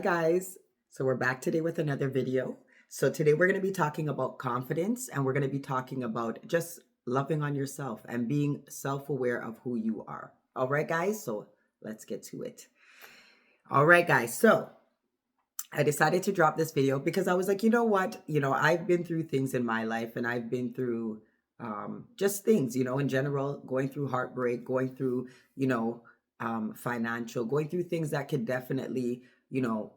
guys. So we're back today with another video. So today we're going to be talking about confidence, and we're going to be talking about just loving on yourself and being self-aware of who you are. All right, guys. So let's get to it. All right, guys. So I decided to drop this video because I was like, you know what? I've been through things in my life, and I've been through just things, in general, going through heartbreak, going through, financial, going through things that could definitely,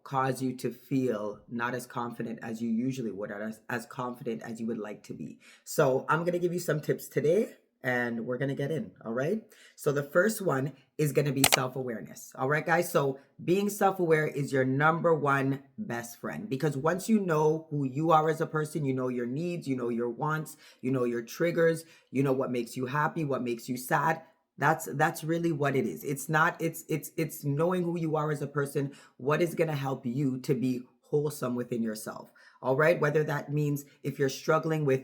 cause you to feel not as confident as you usually would, or as confident as you would like to be. So I'm going to give you some tips today, and we're going to get in. All right. So the first one is going to be self-awareness. All right, guys. So being self-aware is your number one best friend, because once you know who you are as a person, you know your needs, you know your wants, you know your triggers, you know what makes you happy, what makes you sad. That's really what it is. It's knowing who you are as a person, what is going to help you to be wholesome within yourself. All right? Whether that means if you're struggling with,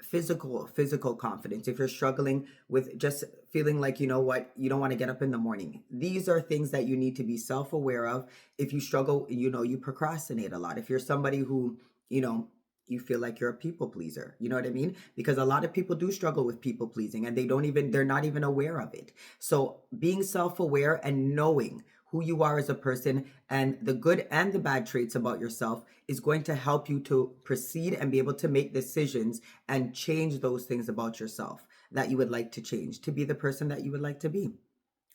physical confidence, if you're struggling with just feeling like, you know what, you don't want to get up in the morning, these are things that you need to be self-aware of. If you struggle, you procrastinate a lot, if you're somebody who, you feel like you're a people pleaser, you know what I mean? Because a lot of people do struggle with people pleasing, and they're not even aware of it. So being self-aware and knowing who you are as a person and the good and the bad traits about yourself is going to help you to proceed and be able to make decisions and change those things about yourself that you would like to change to be the person that you would like to be.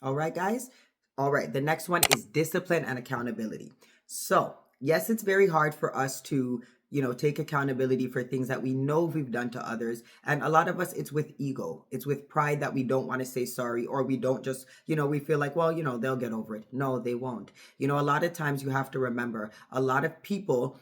All right, guys? All right, the next one is discipline and accountability. So, yes, it's very hard for us to, take accountability for things that we know we've done to others. And a lot of us, it's with ego, it's with pride that we don't want to say sorry, or we don't just, we feel like, well, they'll get over it. No, they won't. A lot of times you have to remember a lot of people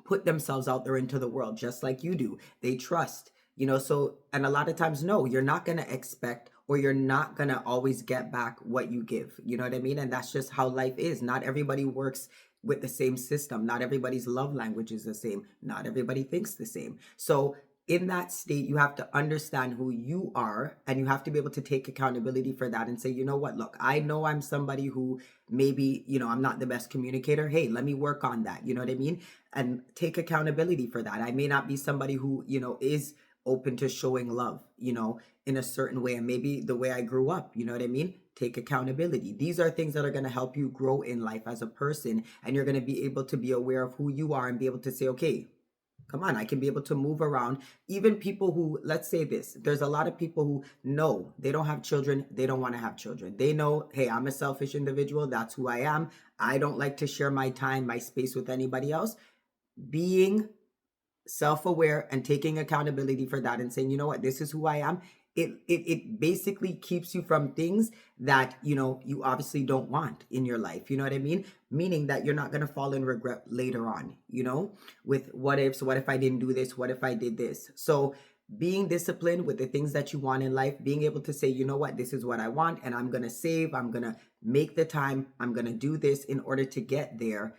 put themselves out there into the world just like you do. They trust, so, and a lot of times, no, you're not going to expect, or you're not going to always get back what you give. You know what I mean? And that's just how life is. Not everybody works with the same system. Not everybody's love language is the same. Not everybody thinks the same. So in that state, you have to understand who you are, and you have to be able to take accountability for that and say, you know what, look, I know I'm somebody who maybe, I'm not the best communicator. Hey, let me work on that. You know what I mean? And take accountability for that. I may not be somebody who, is open to showing love, in a certain way, and maybe the way I grew up, you know what I mean? Take accountability. These are things that are going to help you grow in life as a person, and you're going to be able to be aware of who you are and be able to say, okay, come on, I can be able to move around. Even people who, let's say this, there's a lot of people who know they don't have children, they don't want to have children. They know, hey, I'm a selfish individual, that's who I am. I don't like to share my time, my space with anybody else. Being self-aware and taking accountability for that and saying, you know what, this is who I am. It basically keeps you from things that, you obviously don't want in your life. You know what I mean? Meaning that you're not going to fall in regret later on, with what ifs. What if I didn't do this? What if I did this? So being disciplined with the things that you want in life, being able to say, you know what, this is what I want, and I'm going to save, I'm going to make the time, I'm going to do this in order to get there.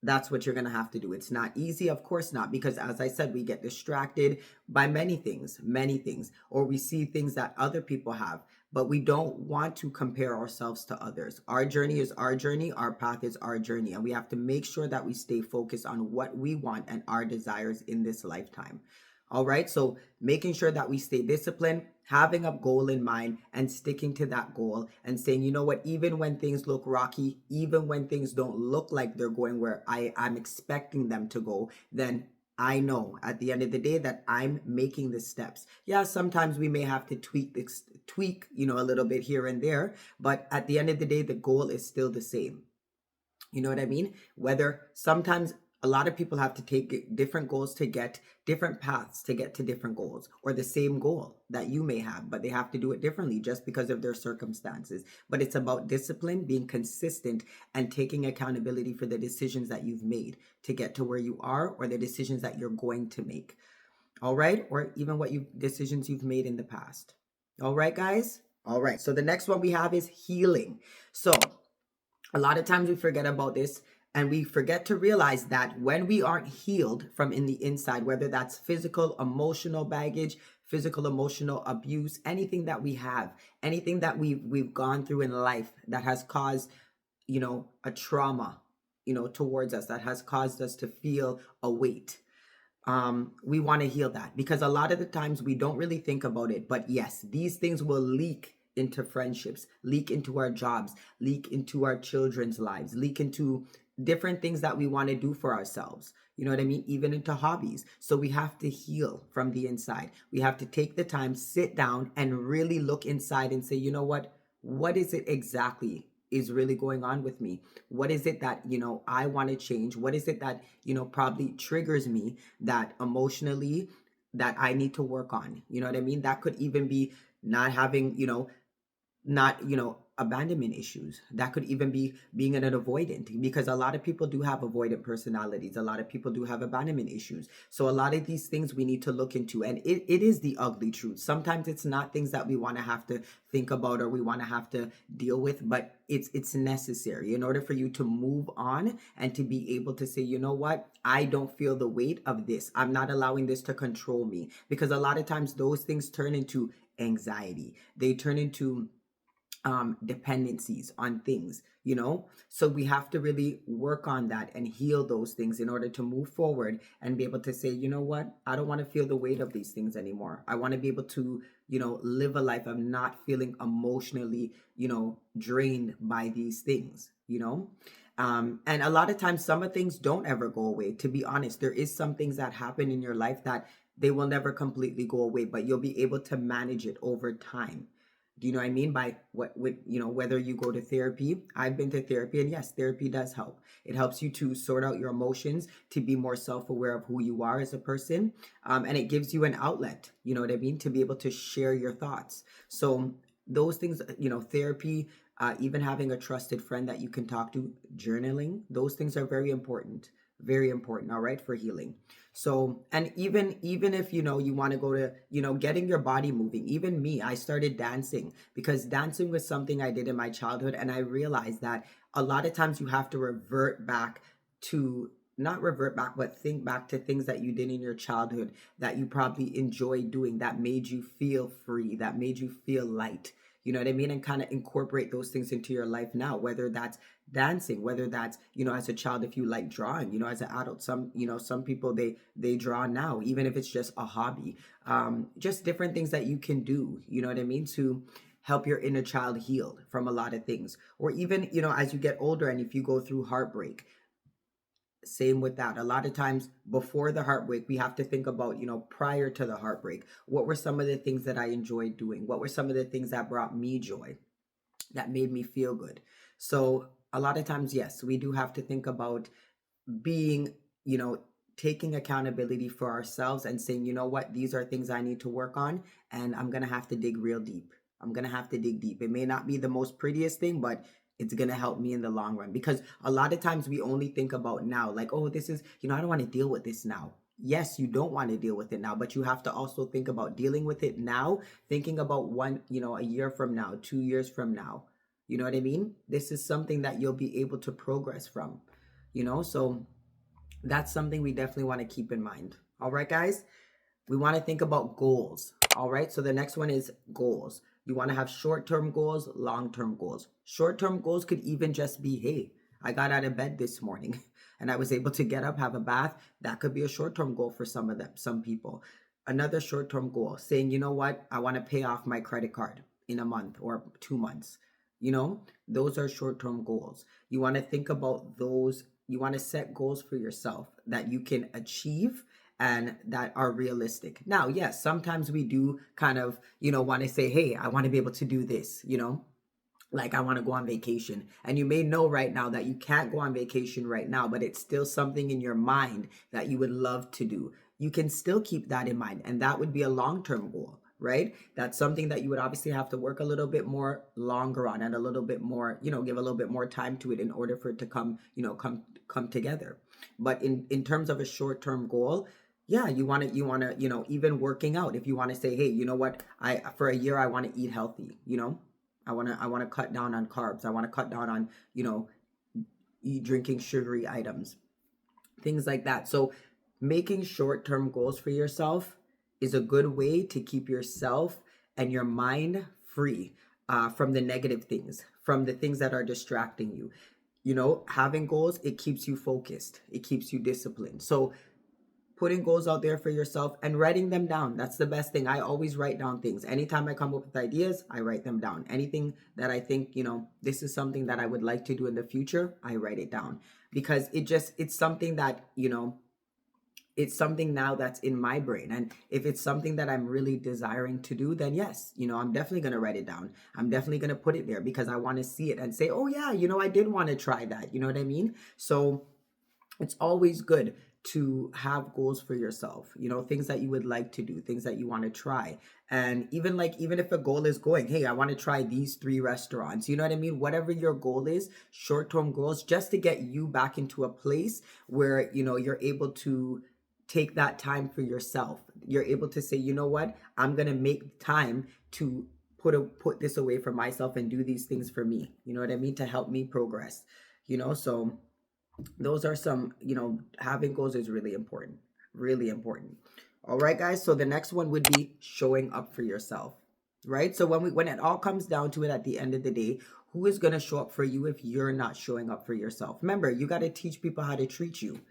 That's what you're going to have to do. It's not easy, of course not, because as I said, we get distracted by many things, or we see things that other people have, but we don't want to compare ourselves to others. Our journey is our journey, our path is our journey, and we have to make sure that we stay focused on what we want and our desires in this lifetime. All right. So making sure that we stay disciplined, having a goal in mind and sticking to that goal and saying, you know what, even when things look rocky, even when things don't look like they're going where I'm expecting them to go, then I know at the end of the day that I'm making the steps. Yeah, sometimes we may have to tweak, a little bit here and there, but at the end of the day, the goal is still the same. You know what I mean? Whether sometimes a lot of people have to take different goals to get different paths to get to different goals, or the same goal that you may have, but they have to do it differently just because of their circumstances. But it's about discipline, being consistent, and taking accountability for the decisions that you've made to get to where you are, or the decisions that you're going to make. All right? Or even decisions you've made in the past. All right, guys? All right. So the next one we have is healing. So a lot of times we forget about this, and we forget to realize that when we aren't healed from in the inside, whether that's physical, emotional baggage, physical, emotional abuse, anything that we have, anything that we've gone through in life that has caused, a trauma, towards us, that has caused us to feel a weight. We want to heal that, because a lot of the times we don't really think about it, but yes, these things will leak into friendships, leak into our jobs, leak into our children's lives, leak into different things that we want to do for ourselves. You know what I mean? Even into hobbies. So we have to heal from the inside. We have to take the time, sit down, and really look inside and say, you know what is it exactly is really going on with me? What is it that, I want to change? What is it that, probably triggers me, that emotionally, that I need to work on? You know what I mean? That could even be not having, not abandonment issues. That could even be being an avoidant, because a lot of people do have avoidant personalities. A lot of people do have abandonment issues. So a lot of these things we need to look into, and it is the ugly truth. Sometimes it's not things that we want to have to think about or we want to have to deal with, but it's necessary in order for you to move on and to be able to say, you know what, I don't feel the weight of this. I'm not allowing this to control me, because a lot of times those things turn into anxiety. They turn into dependencies on things, so we have to really work on that and heal those things in order to move forward and be able to say, you know what, I don't want to feel the weight of these things anymore. I want to be able to, live a life of not feeling emotionally, drained by these things, and a lot of times some of things don't ever go away. To be honest, there is some things that happen in your life that they will never completely go away, but you'll be able to manage it over time. Do you know what I mean? By what with whether you go to therapy. I've been to therapy, and yes, therapy does help. It helps you to sort out your emotions, to be more self-aware of who you are as a person, and it gives you an outlet. You know what I mean? To be able to share your thoughts. So those things, therapy, even having a trusted friend that you can talk to, journaling, those things are very important. Very important, all right, for healing. So, and even if you want to go to, getting your body moving. Even me, I started dancing because dancing was something I did in my childhood, and I realized that a lot of times you have to revert back to, not revert back, but think back to things that you did in your childhood that you probably enjoyed doing, that made you feel free, that made you feel light. You know what I mean? And kind of incorporate those things into your life now, whether that's dancing, whether that's, as a child, if you like drawing, as an adult, some people, they draw now, even if it's just a hobby. Just different things that you can do, you know what I mean, to help your inner child heal from a lot of things. Or even, as you get older, and if you go through heartbreak, same with that. A lot of times before the heartbreak, we have to think about, prior to the heartbreak, what were some of the things that I enjoyed doing? What were some of the things that brought me joy, that made me feel good? So a lot of times, yes, we do have to think about being, taking accountability for ourselves and saying, you know what, these are things I need to work on, and I'm going to have to dig real deep. I'm going to have to dig deep. It may not be the most prettiest thing, but it's going to help me in the long run, because a lot of times we only think about now, like, oh, this is, I don't want to deal with this now. Yes, you don't want to deal with it now, but you have to also think about dealing with it now, thinking about a year from now, 2 years from now. You know what I mean? This is something that you'll be able to progress from, so that's something we definitely want to keep in mind. All right, guys, we want to think about goals. All right, so the next one is goals. You want to have short-term goals, long-term goals. Short-term goals could even just be, hey, I got out of bed this morning and I was able to get up, have a bath. That could be a short-term goal for some of them, some people. Another short-term goal, saying, you know what, I want to pay off my credit card in a month or 2 months. Those are short-term goals. You want to think about those. You want to set goals for yourself that you can achieve and that are realistic. Now, yes, sometimes we do kind of, want to say, hey, I want to be able to do this, like I want to go on vacation. And you may know right now that you can't go on vacation right now, but it's still something in your mind that you would love to do. You can still keep that in mind. And that would be a long-term goal, right? That's something that you would obviously have to work a little bit more longer on, and a little bit more, give a little bit more time to it in order for it to come together. But in terms of a short-term goal, yeah, you want to, even working out. If you want to say, hey, you know what, for a year I want to eat healthy, I want to cut down on carbs. I want to cut down on, drinking sugary items, things like that. So making short-term goals for yourself is a good way to keep yourself and your mind free from the negative things, from the things that are distracting you. having goals, it keeps you focused, it keeps you disciplined. So putting goals out there for yourself and writing them down, that's the best thing. I always write down things. Anytime I come up with ideas, I write them down. Anything that I think, this is something that I would like to do in the future, I write it down, because it's something that, it's something now that's in my brain. And if it's something that I'm really desiring to do, then yes, I'm definitely going to write it down. I'm definitely going to put it there because I want to see it and say, oh yeah, I did want to try that. You know what I mean? So it's always good to have goals for yourself, things that you would like to do, things that you want to try. And even if a goal is going, hey, I want to try these 3 restaurants, you know what I mean? Whatever your goal is, short-term goals, just to get you back into a place where, you're able to take that time for yourself. You're able to say, you know what, I'm going to make time to put this away for myself and do these things for me. You know what I mean? To help me progress, so those are some, having goals is really important, really important. All right, guys. So the next one would be showing up for yourself, right? So when it all comes down to it, at the end of the day, who is going to show up for you if you're not showing up for yourself? Remember, you got to teach people how to treat you.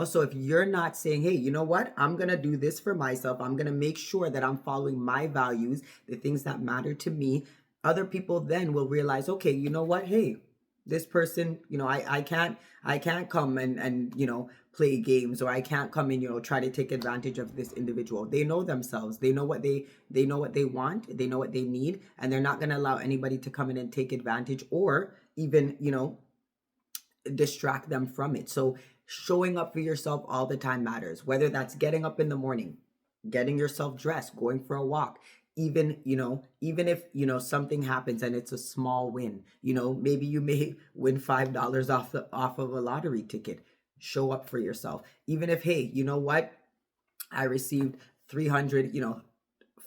So if you're not saying, hey, you know what, I'm going to do this for myself, I'm going to make sure that I'm following my values, the things that matter to me, other people then will realize, okay, you know what, hey, this person, I can't come and play games, or I can't come and try to take advantage of this individual. They know themselves, they know what they want, they know what they need, and they're not going to allow anybody to come in and take advantage or even distract them from it. So showing up for yourself all the time matters, whether that's getting up in the morning, getting yourself dressed, going for a walk, even if something happens and it's a small win, maybe you may win $5 off of a lottery ticket. Show up for yourself. Even if, hey, you know what, I received 300,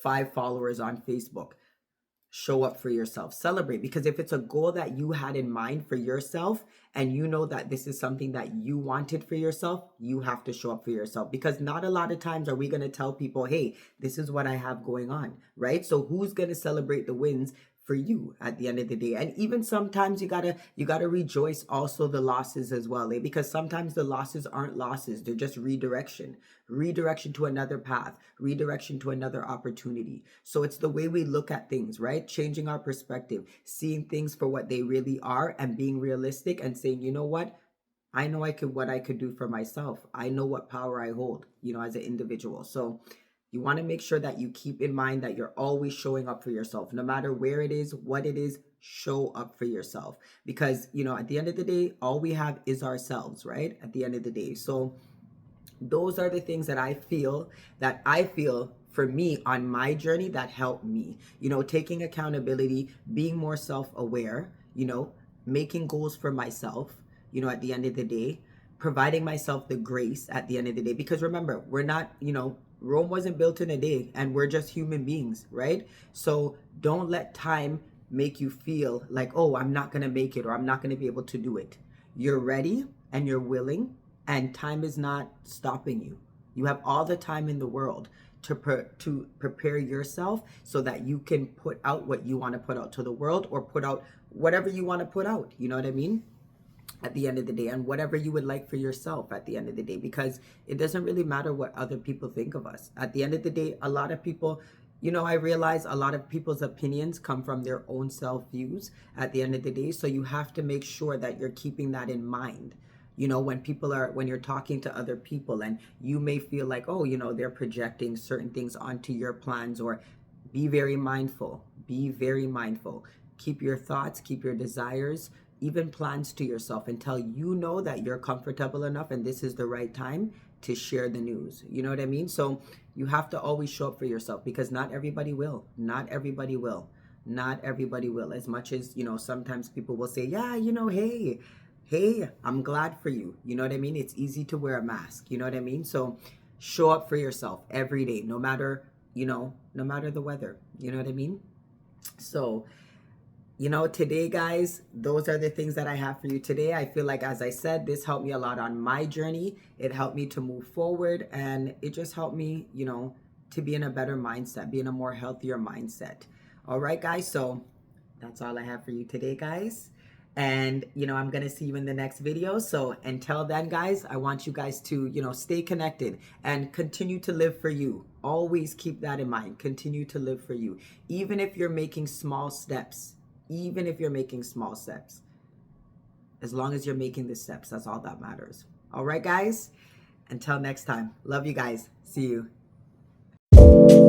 5 followers on Facebook. Show up for yourself, celebrate, because if it's a goal that you had in mind for yourself and you know that this is something that you wanted for yourself, you have to show up for yourself, because not a lot of times are we going to tell people, hey, this is what I have going on, right? So who's going to celebrate the wins for you at the end of the day? And even sometimes you gotta rejoice also the losses as well, because sometimes the losses aren't losses, they're just redirection to another path, redirection to another opportunity. So it's the way we look at things, right? Changing our perspective, seeing things for what they really are, and being realistic and saying, you know what, I know what I could do for myself. I know what power I hold, as an individual. So you want to make sure that you keep in mind that you're always showing up for yourself, no matter where it is, what it is. Show up for yourself, because at the end of the day, all we have is ourselves, right? At the end of the day. So those are the things that I feel for me on my journey that helped me, taking accountability, being more self-aware, making goals for myself, at the end of the day, providing myself the grace at the end of the day. Because remember, we're not, Rome wasn't built in a day, and we're just human beings, right? So don't let time make you feel like, oh, I'm not going to make it, or I'm not going to be able to do it. You're ready and you're willing, and time is not stopping you. You have all the time in the world to prepare yourself so that you can put out what you want to put out to the world, or put out whatever you want to put out. You know what I mean? At the end of the day, and whatever you would like for yourself at the end of the day, because it doesn't really matter what other people think of us. At the end of the day, a lot of people, I realize a lot of people's opinions come from their own self views at the end of the day. So you have to make sure that you're keeping that in mind. When you're talking to other people, and you may feel like, oh, they're projecting certain things onto your plans, or be very mindful. Be very mindful. Keep your thoughts, keep your desires, even plans to yourself, until you know that you're comfortable enough and this is the right time to share the news. You know what I mean? So you have to always show up for yourself, because not everybody will. Not everybody will. Not everybody will. As much as, sometimes people will say, yeah, hey, I'm glad for you. You know what I mean? It's easy to wear a mask. You know what I mean? So show up for yourself every day, no matter the weather. You know what I mean? So, today, guys, those are the things that I have for you today. I feel like, as I said, this helped me a lot on my journey. It helped me to move forward, and it just helped me, to be in a better mindset, be in a more healthier mindset. All right, guys. So that's all I have for you today, guys. And, I'm going to see you in the next video. So until then, guys, I want you guys to, stay connected and continue to live for you. Always keep that in mind. Continue to live for you. Even if you're making small steps, as long as you're making the steps, that's all that matters. All right, guys. Until next time. Love you guys. See you.